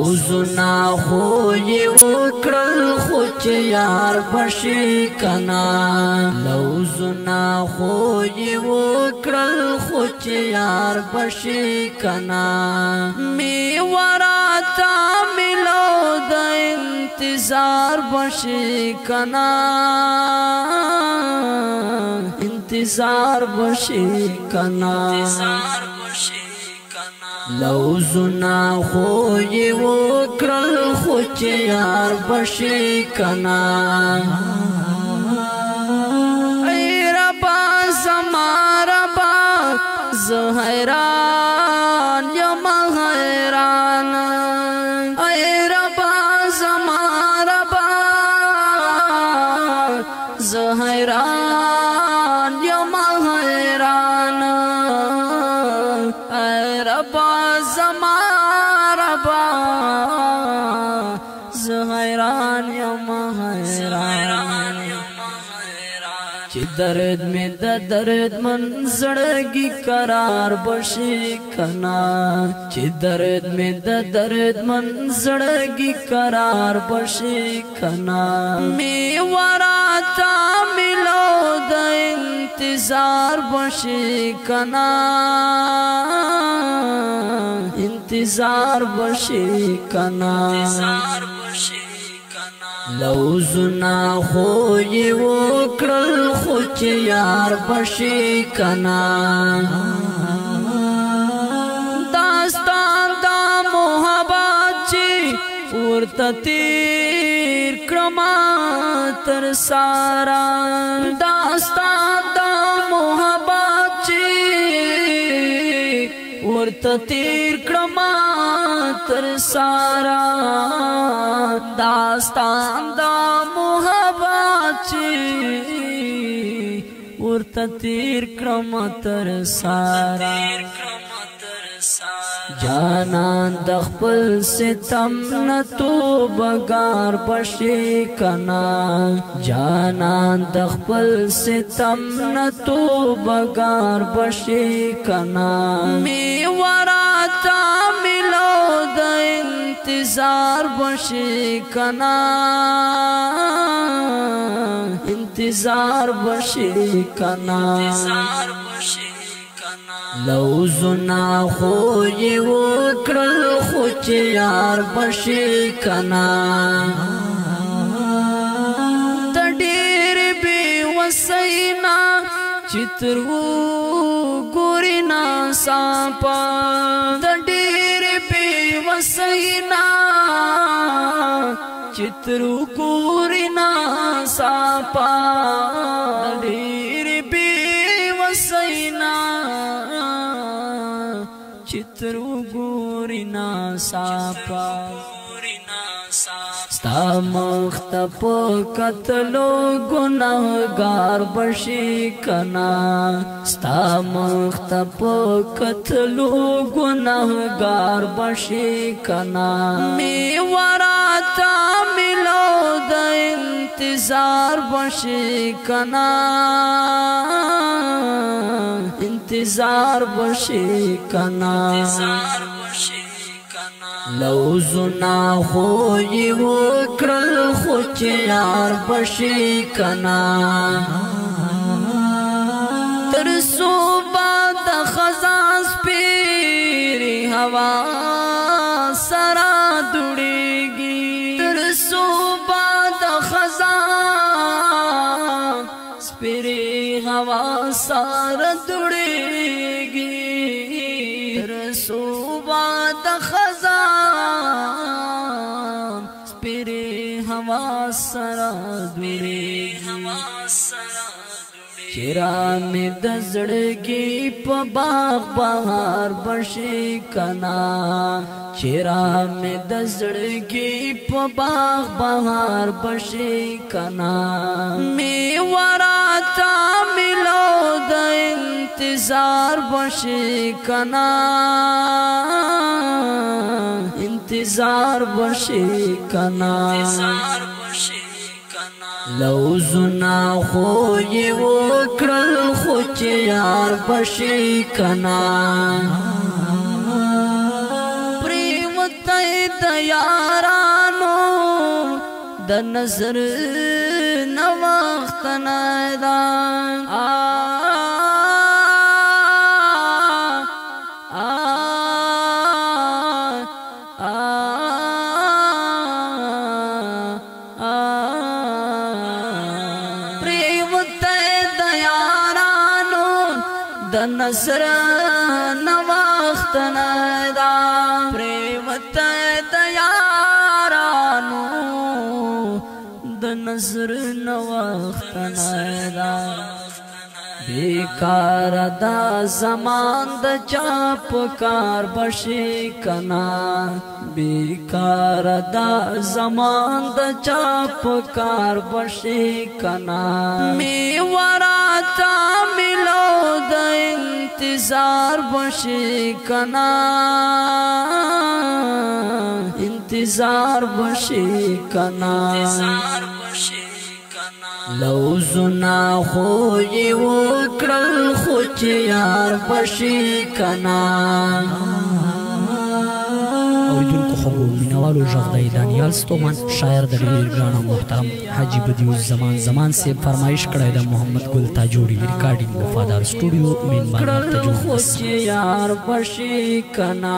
وزنا خو یې وکړل خو چې یار بشي کنا لوزنا خو یې وکړل خو چې یار بشي کنا می وراتا ملو د انتظار بشي کنا انتظار بشي کنا لوزنا خو یې وکړل خو چې یار بشي کنا ای ربا زما ربا زه حیران یم حیران ای ربا زما ربا زه حیران یم حیران ای ربا زما ربا زه حیران یم حیران چې درد می د درد من زړګي قرار بشي کنا چې درد می د درد من زړګي قرار بشي کنا می وراتا ملو د انتظار بشي کنا انتظار بشي کنا لوزنا خو یې وکړل خو چې یار بشي کنا داستان دا محبت چې ورته تیر کړم تر سارا داستان دا محبت چې ورته تیر کړم تر سارا داستان دا محبت چې ورته تیر کړم تر سارا جانان د خپل ستم نه توبګار بشي کنا جانان د خپل ستم نه توبګار بشي کنا می وراتا ملو د انتظار بشي کنا انتظار بشي کنا لوزنا خو یې وکړل خو چې یار بشي کنا د ډېر بې وسینا چې تر وګورې ناڅاپه د ډېر بې وسینا چې تر وګورې ناڅاپه د ډېر بې وسینا چتر وګوري ناڅاپه ستا مخ ته په کتلو ګناهګار بشي کنا ستا مخ ته په کتلو ګناهګار بشي کنا می وراتا ملو د انتظار بشي کنا انتظار بشي کنا لوزنا خو یې وکړل خو چې یار بشي کنا تر صوبه د خزان سپیرې هوا سره دوړېږي تر صوبه د خزان سپیرې هوا سره دوړېږي تر صوبه د خزان سپیرې هوا سره دوړېږي چیرې مې د زړګي په باغ بهار بشي کنا چیرې مې د زړګي په باغ بهار بشي کنا می وراتا ملو د انتظار بشي کنا انتظار بشي کنا لوزنا خو یې وکړل خو چې یار بشي کنا پریوته د یارانو د نظر نو وخت نه دا د نصر نو وخت نه دا پریوت د یارانو د نصر نو وخت نه دا بیکار دا زمان د چاپ کار بشي کنا بیکار دا زمان د چاپ کار بشي کنا می وراتا ملو د انتظار بشي کنا انتظار بشي کنا لوزنا خوی وکړل خو چې یار بشي کنا اوریدونکو خوږو مینوالو غږ دی دانیال ستومن شاعر د ډېر ګران او محترم حاجي بدیع زمان صاحب فرمایش کړی د محمد ګل تاجوړي ریکارډینګ وفادار سټوډیو مین باندې خو چې یار بشي کنا